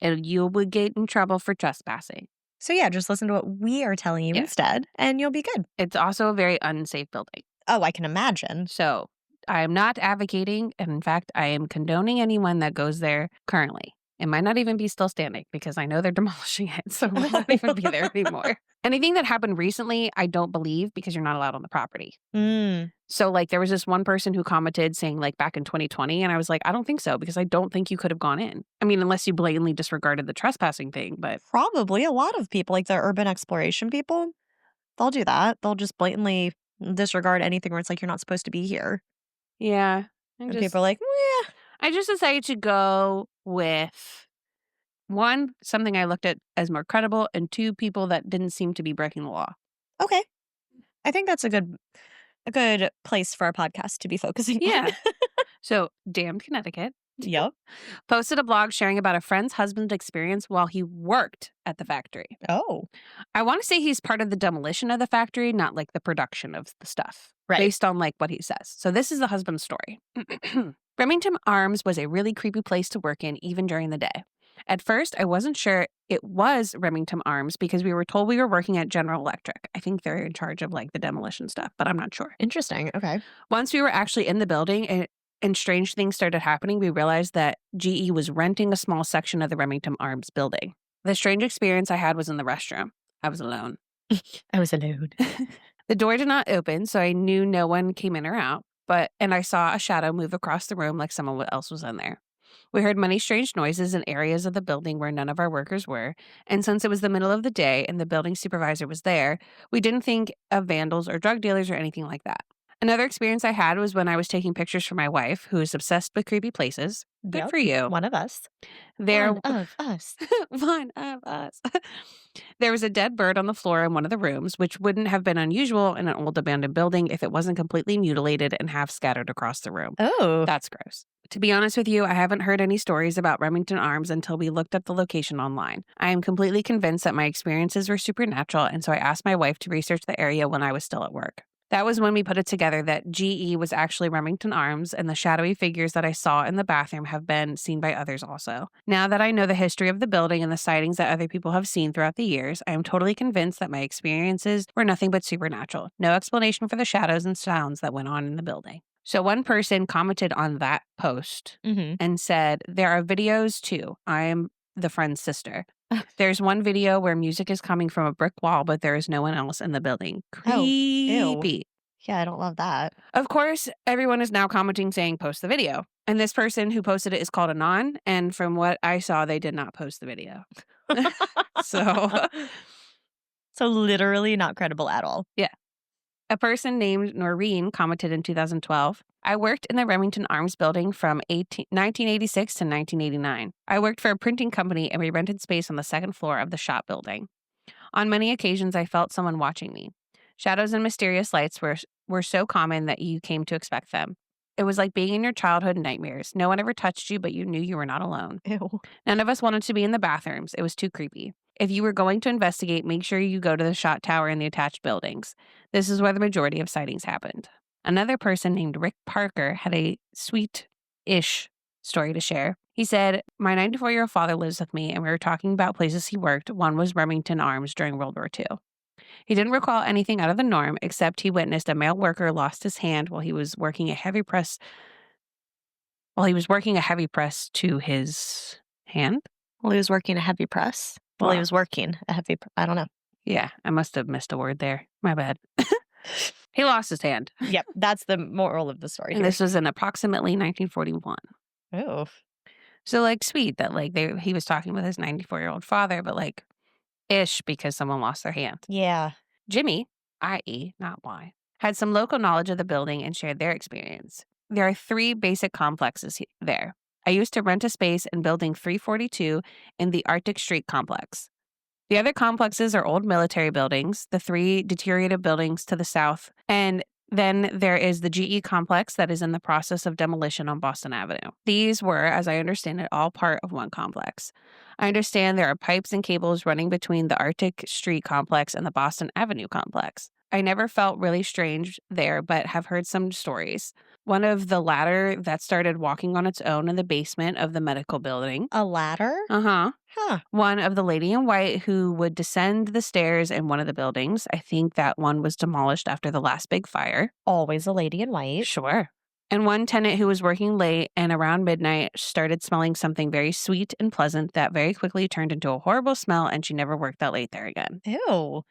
You will get in trouble for trespassing. So yeah, just listen to what we are telling you instead, and you'll be good. It's also a very unsafe building. Oh, I can imagine. So I am not advocating, and in fact, I am condoning anyone that goes there currently. It might not even be still standing because I know they're demolishing it, so it might not even be there anymore. Anything that happened recently, I don't believe because you're not allowed on the property. So like there was this one person who commented saying like back in 2020, and I was like, I don't think so because I don't think you could have gone in. I mean, unless you blatantly disregarded the trespassing thing, but Probably a lot of people, like the urban exploration people, they'll do that. They'll just blatantly disregard anything where it's like you're not supposed to be here. yeah. And people are like, yeah. I just decided to go with 1, something I looked at as more credible, and 2, people that didn't seem to be breaking the law. Okay. I think that's a good place for our podcast to be focusing on. Yeah. So, Damned Connecticut Yep. posted a blog sharing about a friend's husband's experience while he worked at the factory. Oh. I want to say he's part of the demolition of the factory, not like the production of the stuff. Right. Based on like what he says. So this is the husband's story. Remington Arms was a really creepy place to work in even during the day. At first, I wasn't sure it was Remington Arms because we were told we were working at General Electric. I think they're in charge of like the demolition stuff, but I'm not sure. Interesting. Okay. Once we were actually in the building and strange things started happening, we realized that GE was renting a small section of the Remington Arms building. The strange experience I had was in the restroom. I was alone. I was alone. The door did not open, so I knew no one came in or out, and I saw a shadow move across the room like someone else was in there. We heard many strange noises in areas of the building where none of our workers were, and since it was the middle of the day and the building supervisor was there, we didn't think of vandals or drug dealers or anything like that. Another experience I had was when I was taking pictures for my wife, who is obsessed with creepy places. Good for you. One of us. There, One of us. one of us. There was a dead bird on the floor in one of the rooms, which wouldn't have been unusual in an old abandoned building if it wasn't completely mutilated and half scattered across the room. Oh. That's gross. To be honest with you, I haven't heard any stories about Remington Arms until we looked up the location online. I am completely convinced that my experiences were supernatural, and so I asked my wife to research the area when I was still at work. That was when we put it together that GE was actually Remington Arms, and the shadowy figures that I saw in the bathroom have been seen by others also. Now that I know the history of the building and the sightings that other people have seen throughout the years, I am totally convinced that my experiences were nothing but supernatural. No explanation for the shadows and sounds that went on in the building. So one person commented on that post and said, there are videos too. I am the friend's sister. There's one video where music is coming from a brick wall, but there is no one else in the building. Creepy. Yeah, I don't love that. Of course, everyone is now commenting saying post the video. And this person who posted it is called Anon. And from what I saw, they did not post the video. So literally not credible at all. Yeah. A person named Noreen commented in 2012, I worked in the Remington Arms building from 1986 to 1989. I worked for a printing company and we rented space on the second floor of the shop building. On many occasions, I felt someone watching me. Shadows and mysterious lights were so common that you came to expect them. It was like being in your childhood nightmares. No one ever touched you, but you knew you were not alone. Ew. None of us wanted to be in the bathrooms. It was too creepy. If you were going to investigate, make sure you go to the shot tower and the attached buildings. This is where the majority of sightings happened. Another person named Rick Parker had a sweet-ish story to share. He said, my 94-year-old father lives with me, and we were talking about places he worked. One was Remington Arms during World War II. He didn't recall anything out of the norm, except he witnessed a male worker lost his hand while he was working a heavy press to his hand. While he was working a heavy press? While he was working a heavy I don't know. Yeah, I must have missed a word there. My bad. He lost his hand. Yep, that's the moral of the story. And this was in approximately 1941. Oh. So, like, sweet that, like, he was talking with his 94-year-old father, but, like, ish because someone lost their hand. Yeah. Jimmy, i.e., not Y, had some local knowledge of the building and shared their experience. There are 3 basic complexes there. I used to rent a space in Building 342 in the Arctic Street complex. The other complexes are old military buildings, the 3 deteriorated buildings to the south, and then there is the GE complex that is in the process of demolition on Boston Avenue. These were, as I understand it, all part of one complex. I understand there are pipes and cables running between the Arctic Street complex and the Boston Avenue complex. I never felt really strange there, but have heard some stories. One of the ladder that started walking on its own in the basement of the medical building. A ladder? Uh-huh. Huh. One of the lady in white who would descend the stairs in one of the buildings. I think that one was demolished after the last big fire. Always a lady in white. Sure. And one tenant who was working late and around midnight started smelling something very sweet and pleasant that very quickly turned into a horrible smell, and she never worked that late there again. Ew.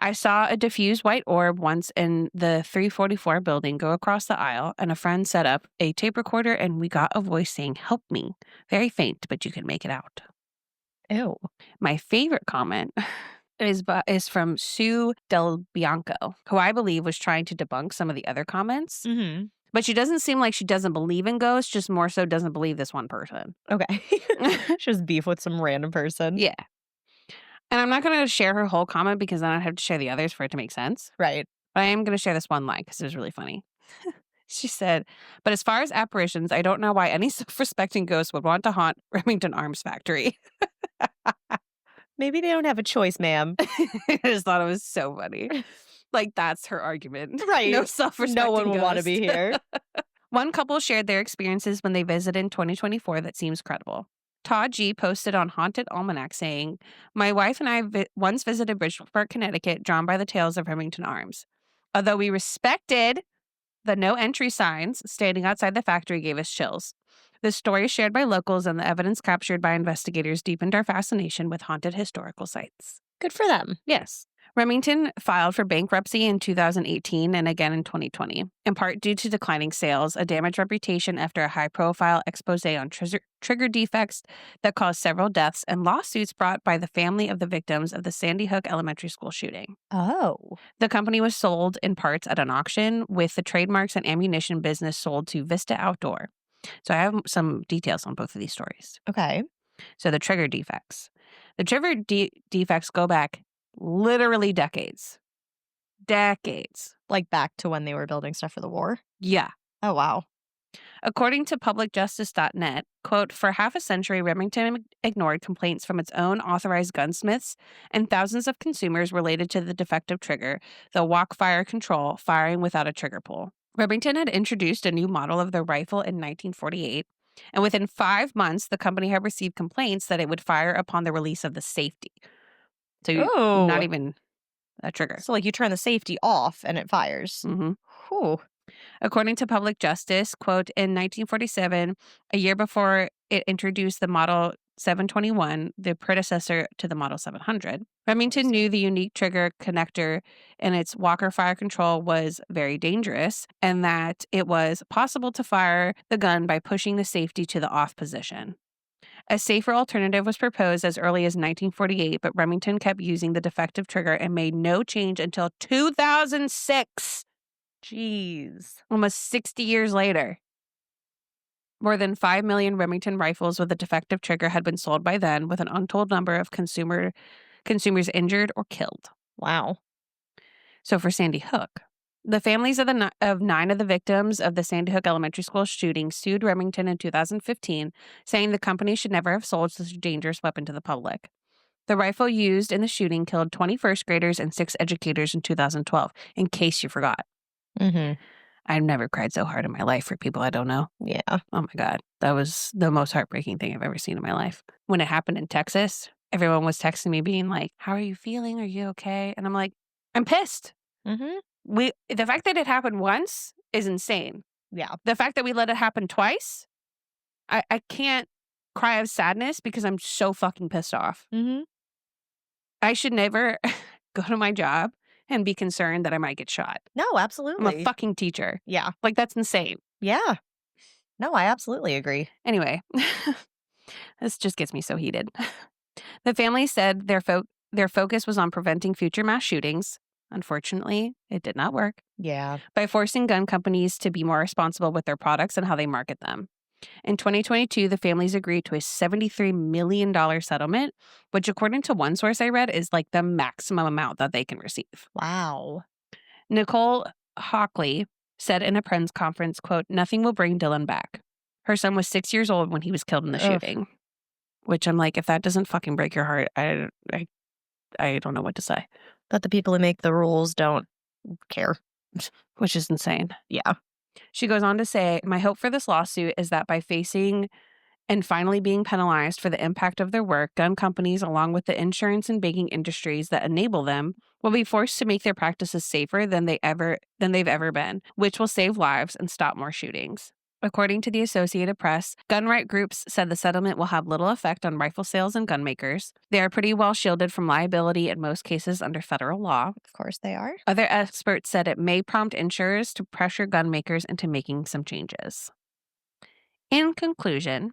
I saw a diffused white orb once in the 344 building go across the aisle, and a friend set up a tape recorder, and we got a voice saying, help me. Very faint, but you can make it out. Ew. My favorite comment is from Sue Del Bianco, who I believe was trying to debunk some of the other comments. Mm-hmm. But she doesn't seem like she doesn't believe in ghosts, just more so doesn't believe this one person. Okay. She was beef with some random person. Yeah. And I'm not going to share her whole comment because then I'd have to share the others for it to make sense. Right. But I am going to share this one line because it was really funny. She said, but as far as apparitions, I don't know why any self-respecting ghost would want to haunt Remington Arms Factory. Maybe they don't have a choice, ma'am. I just thought it was so funny. Like, that's her argument. Right. No self-respecting No one will want to ghost. be here. One couple shared their experiences when they visited in 2024 that seems credible. Todd G. posted on Haunted Almanac saying, "My wife and I once visited Bridgeport, Connecticut, drawn by the tales of Remington Arms. Although we respected the no entry signs, standing outside the factory gave us chills. The stories shared by locals and the evidence captured by investigators deepened our fascination with haunted historical sites." Good for them. Yes. Remington filed for bankruptcy in 2018 and again in 2020, in part due to declining sales, a damaged reputation after a high-profile expose on trigger defects that caused several deaths, and lawsuits brought by the family of the victims of the Sandy Hook Elementary School shooting. Oh. The company was sold in parts at an auction, with the trademarks and ammunition business sold to Vista Outdoor. So I have some details on both of these stories. Okay. So the trigger defects. The trigger defects go back literally decades. Decades. Like back to when they were building stuff for the war? Yeah. Oh, wow. According to publicjustice.net, quote, "For half a century, Remington ignored complaints from its own authorized gunsmiths and thousands of consumers related to the defective trigger, the walk fire control, firing without a trigger pull. Remington had introduced a new model of the rifle in 1948, and within 5 months, the company had received complaints that it would fire upon the release of the safety." So not Oh. even a trigger. So, like, you turn the safety off and it fires. Mm-hmm. Whew. According to Public Justice, quote, "In 1947, a year before it introduced the Model 721, the predecessor to the Model 700, Remington knew the unique trigger connector in its Walker fire control was very dangerous, and that it was possible to fire the gun by pushing the safety to the off position. A safer alternative was proposed as early as 1948, but Remington kept using the defective trigger and made no change until 2006. Jeez. Almost 60 years later. More than 5 million Remington rifles with a defective trigger had been sold by then, with an untold number of consumers injured or killed. Wow. So for Sandy Hook, the families of 9 of the victims of the Sandy Hook Elementary School shooting sued Remington in 2015, saying the company should never have sold such a dangerous weapon to the public. The rifle used in the shooting killed 20 first graders and 6 educators in 2012, in case you forgot. Mm-hmm. I've never cried so hard in my life for people I don't know. Yeah. Oh my God. That was the most heartbreaking thing I've ever seen in my life. When it happened in Texas, everyone was texting me being like, "How are you feeling? Are you okay?" And I'm like, I'm pissed. Mm-hmm. The fact that it happened once is insane. Yeah. The fact that we let it happen twice, I can't cry of sadness because I'm so fucking pissed off. Mm-hmm. I should never go to my job and be concerned that I might get shot. No, I'm absolutely. a fucking teacher. Yeah. Like, that's insane. Yeah. No, I absolutely agree. Anyway, this just gets me so heated. The family said their focus was on preventing future mass shootings. Unfortunately, it did not work. Yeah. By forcing gun companies to be more responsible with their products and how they market them. In 2022, the families agreed to a $73 million settlement, which, according to one source I read, is like the maximum amount that they can receive. Wow. Nicole Hockley said in a press conference, quote, "Nothing will bring Dylan back." Her son was 6 years old when he was killed in the shooting. Which I'm like, if that doesn't fucking break your heart, I don't know what to say. But the people who make the rules don't care. Which is insane. Yeah. She goes on to say, "My hope for this lawsuit is that by facing and finally being penalized for the impact of their work, gun companies, along with the insurance and banking industries that enable them, will be forced to make their practices safer than they've ever been, which will save lives and stop more shootings." According to the Associated Press, gun right groups said the settlement will have little effect on rifle sales and gun makers. They are pretty well shielded from liability in most cases under federal law. Of course they are. Other experts said it may prompt insurers to pressure gun makers into making some changes. In conclusion,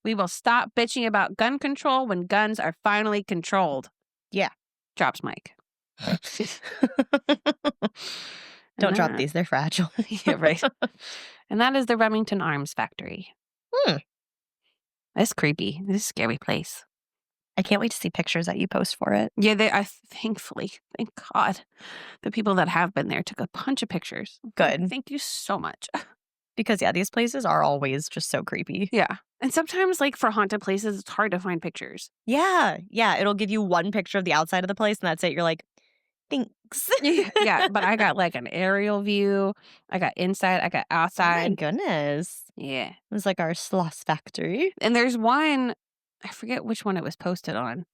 we will stop bitching about gun control when guns are finally controlled. Yeah. Drops mic. Don't drop these. They're fragile. Yeah, right. And that is the Remington Arms Factory. That's creepy. This is a scary place. I can't wait to see pictures that you post for it. Yeah, thankfully, thank God, the people that have been there took a bunch of pictures. Good. Thank you so much. Because, yeah, these places are always just so creepy. Yeah. And sometimes, like, for haunted places, it's hard to find pictures. Yeah. Yeah. It'll give you one picture of the outside of the place, and that's it. You're like, thanks. Yeah, but I got, like, an aerial view. I got inside. I got outside. Oh, my goodness. Yeah. It was like our sloth factory. And there's one I forget which one it was posted on,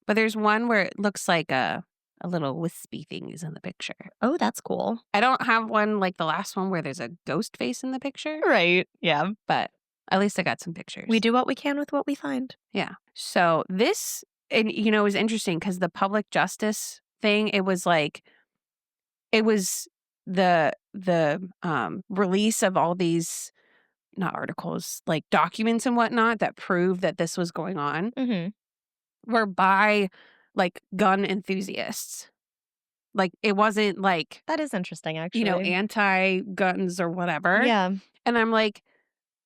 but there's one where it looks like a little wispy thing is in the picture. Oh, that's cool. I don't have one like the last one where there's a ghost face in the picture, Right. Yeah. but at least I got some pictures. We do what we can with what we find. Yeah. So this, and it was interesting because the public justice thing, it was the release of all these, not articles, like documents and whatnot that prove that this was going on were by like gun enthusiasts. Like it wasn't like, That is interesting, actually. anti-guns or whatever. Yeah. And I'm like,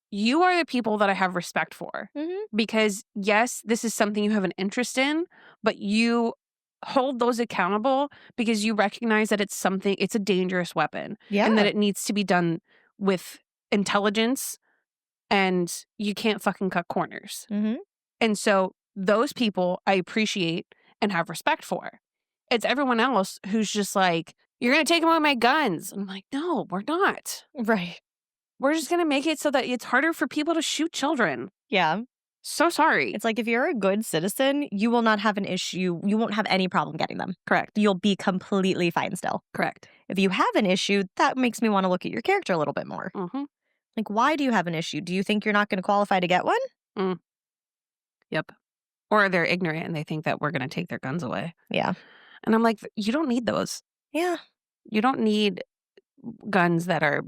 you are the people that I have respect for. Mm-hmm. Because yes, this is something you have an interest in, but you hold those accountable because you recognize that it's a dangerous weapon. Yeah. And that it needs to be done with intelligence, and you can't fucking cut corners. Mm-hmm. And so those people I appreciate and have respect for. It's everyone else who's just like, you're going to take away my guns. I'm like, no, we're not. Right. We're just going to make it so that it's harder for people to shoot children. Yeah. So sorry. It's like if you're a good citizen, you will not have an issue. You won't have any problem getting them. Correct. You'll be completely fine still. Correct. If you have an issue, that makes me want to look at your character a little bit more. Mm-hmm. Like, why do you have an issue? Do you think you're not going to qualify to get one? Yep. Or they're ignorant and they think that we're going to take their guns away. Yeah. And I'm like, you don't need those. Yeah. You don't need guns that are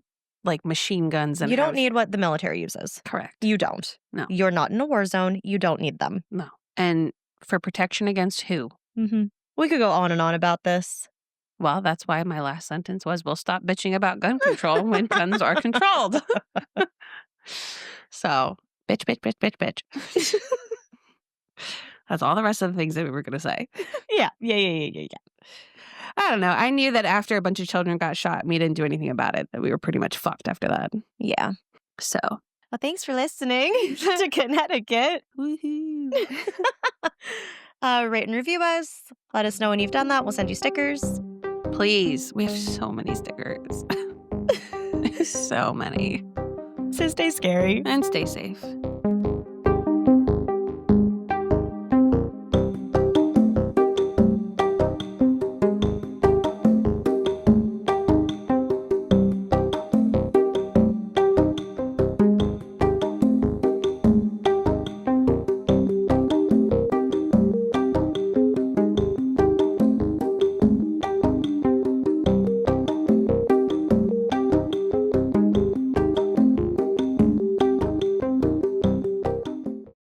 like machine guns. And You don't need what the military uses. Correct. You don't. No. You're not in a war zone. You don't need them. No. And for protection against who? Mm-hmm. We could go on and on about this. Well, that's why my last sentence was, we'll stop bitching about gun control when guns are controlled. So, bitch, bitch, bitch, bitch, bitch. That's all the rest of the things that we were going to say. Yeah. I don't know. I knew that after a bunch of children got shot and we didn't do anything about it, that we were pretty much fucked after that. Yeah. So. Well, thanks for listening to Connecticut. Woohoo. Rate and review us. Let us know when you've done that. We'll send you stickers. Please. We have so many stickers. So many. So stay scary. And stay safe.